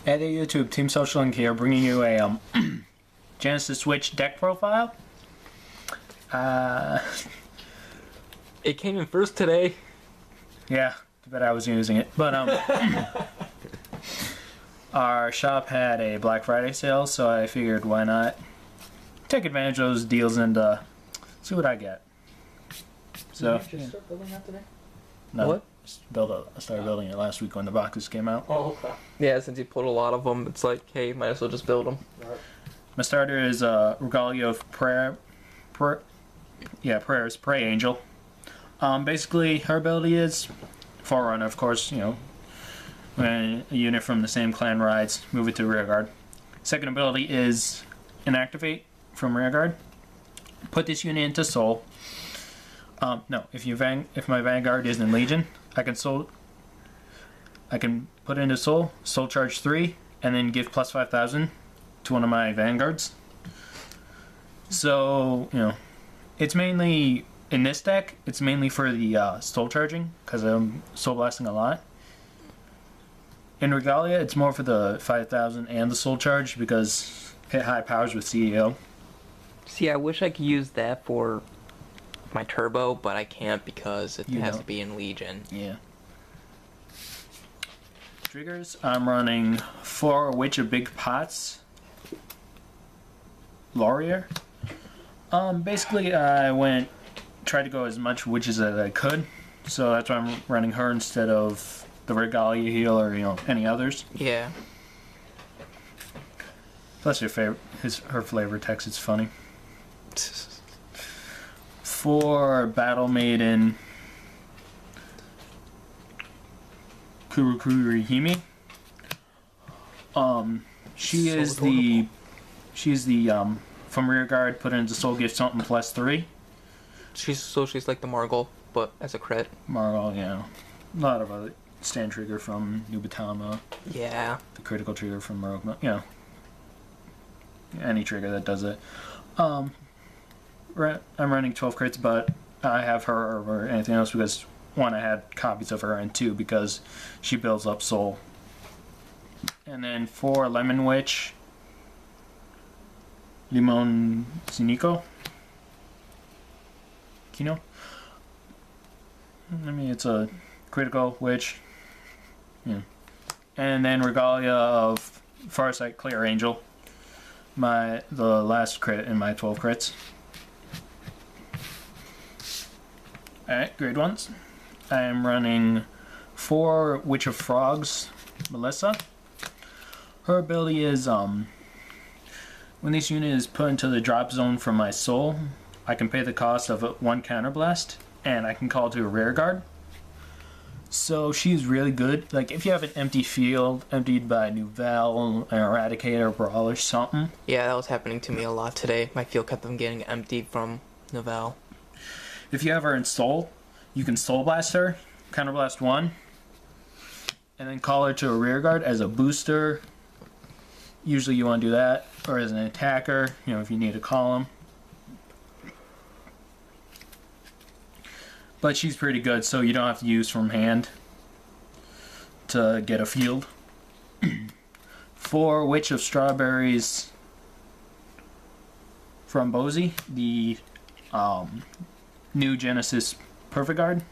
Hey there YouTube, Team Social Link here, bringing you a Genesis Switch deck profile. It came in first today. Yeah, too bad I was using it. But our shop had a Black Friday sale, so I figured why not take advantage of those deals and see what I get. So, Did you just start building that today? no, What? I started building it last week when the boxes came out. Oh, okay. Yeah, since you pulled a lot of them, it's like, hey, might as well just build them. Right. My starter is Regalia of Prayers, Prey Angel. Basically, her ability is Forerunner, of course, you know, when a unit from the same clan rides, move it to rear guard. Second ability is Inactivate from rear guard. Put this unit into Soul. No, if my Vanguard is in Legion, I can put it into Soul Charge 3, and then give plus 5,000 to one of my Vanguards. So, you know, it's mainly, in this deck, it's mainly for the Soul Charging, because I'm Soul Blasting a lot. In Regalia, it's more for the 5,000 and the Soul Charge, because hit high powers with CEO. See, I wish I could use that for my turbo, but I can't because it has to be in Legion. Yeah. Triggers, I'm running 4 Witch of Big Pots. Laurier. Basically, I tried to go as much witches as I could, so that's why I'm running her instead of the Regalia heal or, you know, any others. Yeah. Plus her flavor text is funny. For Battle Maiden, Kurukurihime. She's the from rear guard, put into Soul Gift something plus 3. She's like the Margle, but as a crit. Marvel, yeah. A lot of other stand trigger from Nubatama. Yeah. The critical trigger from Morogma, you know. Any trigger that does it. I'm running 12 crits, but I have her over anything else because, one, I had copies of her, and 2, because she builds up Soul. And then for Lemon Witch, Limon Sinico. Kino. I mean, it's a critical witch. Yeah. And then Regalia of Farsight Clear Angel. The last crit in my 12 crits. Alright, grade 1s. I am running 4 Witch of Frogs, Melissa. Her ability is, when this unit is put into the drop zone from my soul, I can pay the cost of 1 counterblast, and I can call to a rear guard. So she's really good. Like, if you have an empty field, emptied by Nouvelle, an Eradicator, Brawl, or something. Yeah, that was happening to me a lot today. My field kept on getting emptied from Nouvelle. If you have her in Soul, you can Soul Blast her, Counterblast 1, and then call her to a rear guard as a booster. Usually you want to do that, or as an attacker, you know, if you need to call him. But she's pretty good, so you don't have to use from hand to get a field. 4 Witch of Strawberries from Bozy, the new Genesis Perfect Guard,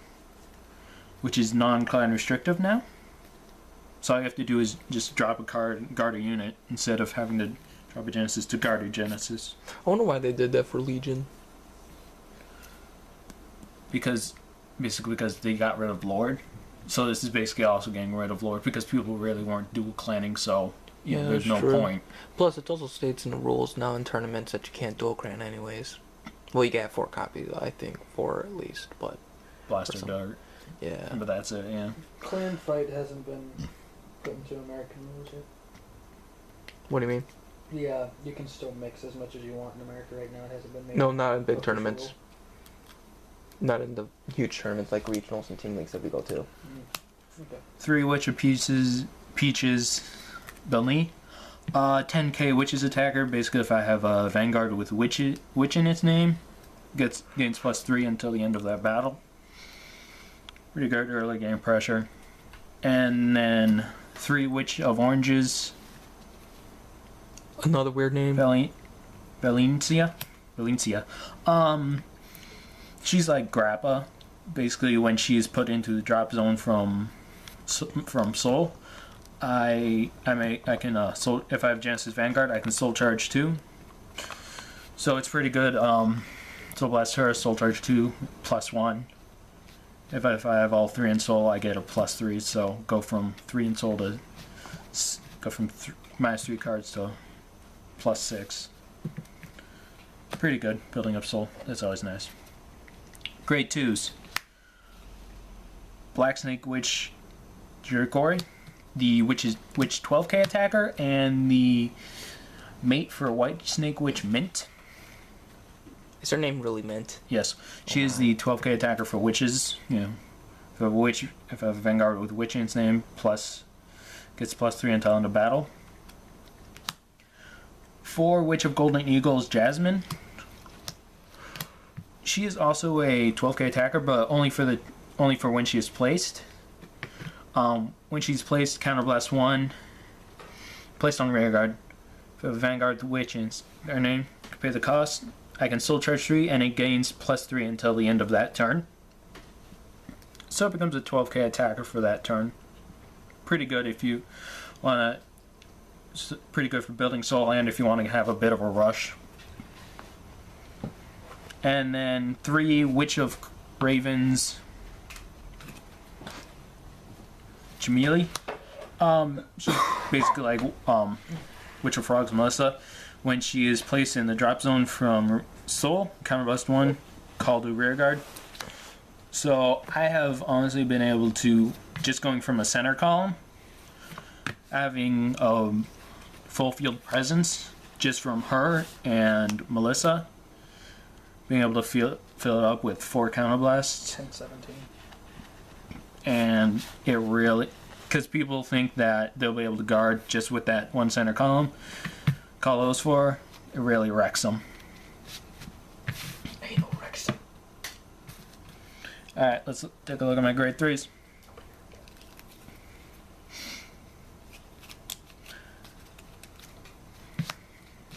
which is non-clan restrictive now. So all you have to do is just drop a card, guard a unit, instead of having to drop a Genesis to guard a Genesis. I wonder why they did that for Legion. Basically because they got rid of Lord. So this is basically also getting rid of Lord, because people really weren't dual clanning, so you know, there's no point. Plus, it also states in the rules now in tournaments that you can't dual clan anyways. Well, you get 4 copies, I think, 4 at least, but... Blaster Dart. Yeah. But that's it, yeah. Clan fight hasn't been put into American rules yet. What do you mean? Yeah, you can still mix as much as you want in America right now. It hasn't been made. No, not in big official tournaments. rule. Not in the huge tournaments like regionals and team leagues that we go to. Okay. 3 Witch of Peaches, Belny. 10k Witches attacker. Basically, if I have a Vanguard with Witch in its name, gains plus 3 until the end of that battle. Pretty good early game pressure. And then 3 Witch of Oranges, Another weird name. Valencia. She's like Grappa, basically when she's put into the drop zone from Soul. I can soul, if I have Genesis Vanguard, I can Soul Charge 2. So it's pretty good. Soul Blast her, Soul Charge 2, +1. If I have all 3 in Soul, I get a +3. So go from 3 in Soul to go from -3 cards to +6. Pretty good building up Soul. That's always nice. Grade 2s. Black Snake Witch Jurikori, the Witch 12k attacker, and the mate for White Snake Witch Mint. Is her name really Mint? Yes, she is the 12k attacker for witches. You know, if I have a Vanguard with Witch in its name, gets +3 until end of battle. For Witch of Golden Eagles Jasmine. She is also a 12k attacker, but only for when she is placed. When she's placed, counterblast 1, placed on rear guard. If I have a Vanguard with Witch in their name, pay the cost. I can Soul Charge 3, and it gains +3 until the end of that turn. So it becomes a 12k attacker for that turn. Pretty good if you want to. Pretty good for building Soul, and if you want to have a bit of a rush. And then 3 Witch of Ravens Jamili. She's basically like Witch of Frogs Melissa. When she is placed in the drop zone from Soul, counterblast 1, call to rear guard. So I have honestly been able to, just going from a center column, having full field presence just from her and Melissa, being able to fill it up with 4 counterblasts. 10-17. And it really, because people think that they'll be able to guard just with that one center column, call those 4, it really wrecks them. Anal wrecks. Alright, let's take a look at my grade 3s.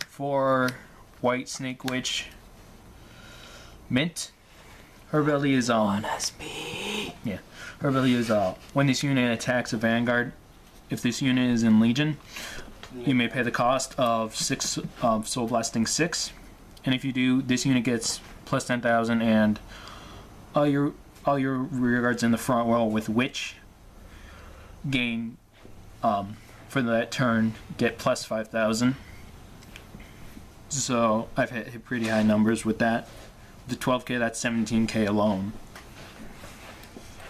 For White Snake Witch Mint, her ability is 1 SP. yeah. Her ability is when this unit attacks a Vanguard, if this unit is in Legion, you may pay the cost of 6 Soul Blasting 6, and if you do, this unit gets +10,000, and all your rear guards in the front row with Witch gain for that turn get +5,000. So I've hit pretty high numbers with that. The 12k, that's 17k alone.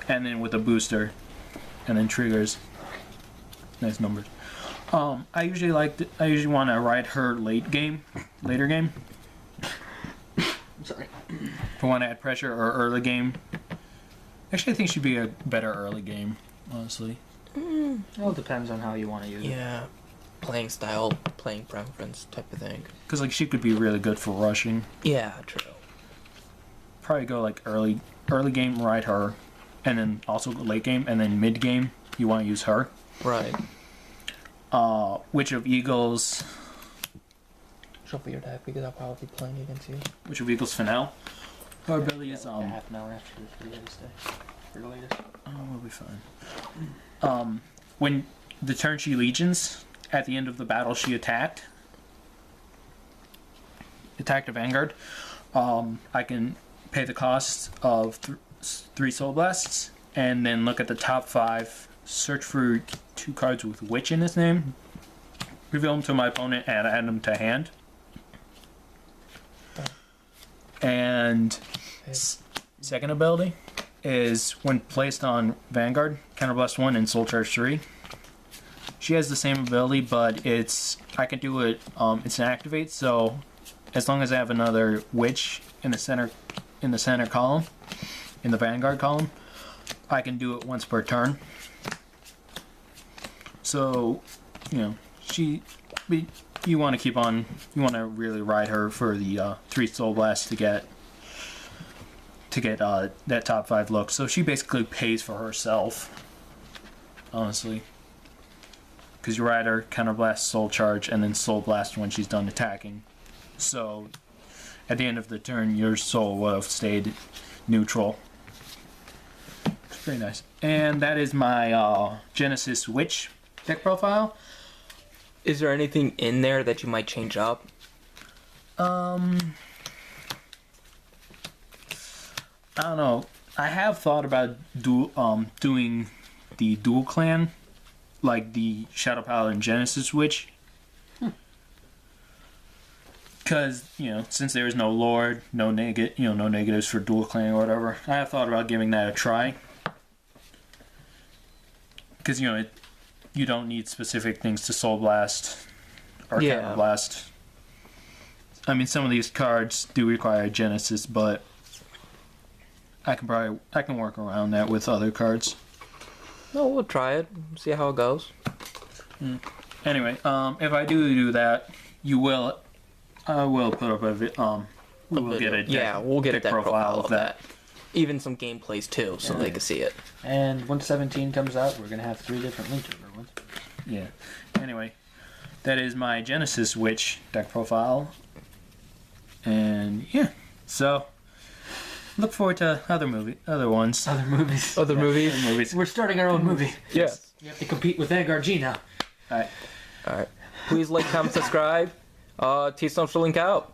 And then with a booster, and then triggers, nice numbers. I usually want to ride her later game. I'm sorry. If I want to add pressure, or early game. Actually, I think she'd be a better early game, honestly. Well, it depends on how you want to use it. Yeah. Playing style, playing preference type of thing. Because like she could be really good for rushing. Yeah, true. Probably go like early game, ride her, and then also late game, and then mid game you want to use her. Right. Witch of Eagles. Shuffle your deck because I'll probably be playing against you. Witch of Eagles Finale. Her ability is half an hour after the latest day. For the latest. Oh, we'll be fine. When the turn she legions, at the end of the battle she attacked a Vanguard, I can pay the cost of 3 Soul Blasts, and then look at the top 5, search for 2 cards with Witch in its name, reveal them to my opponent, and add them to hand. And second ability is when placed on Vanguard, counterblast 1 and Soul Charge 3. She has the same ability, but I can do it. It's an activate, so as long as I have another Witch in the center column, in the Vanguard column, I can do it once per turn. So, you want to really ride her for the 3 Soul Blasts to get that top 5 look. So she basically pays for herself, honestly. because your rider counterblasts Soul Charge and then Soul Blast when she's done attacking. So, at the end of the turn, your soul would have stayed neutral. It's pretty nice. And that is my Genesis Witch deck profile. Is there anything in there that you might change up? I don't know. I have thought about doing the dual clan, like the Shadow Paladin Genesis Witch. Because, since there is no Lord, no negatives for dual clan or whatever, I have thought about giving that a try. Because, you don't need specific things to Soul Blast or Counter Blast. I mean, some of these cards do require Genesis, but I can work around that with other cards. No, we'll try it. See how it goes. Anyway, if I do that, I will put up we'll get a deck profile of that. Even some gameplays too, so they can see it. And once 17 comes out, we're gonna have 3 different link server ones. Yeah. Anyway, that is my Genesis Witch deck profile. And yeah, so look forward to other movies. Other movies. We're starting our own movie. Yes. You have to compete with Vanguard G now. All right. Please like, comment, subscribe. T-Stomp Link out.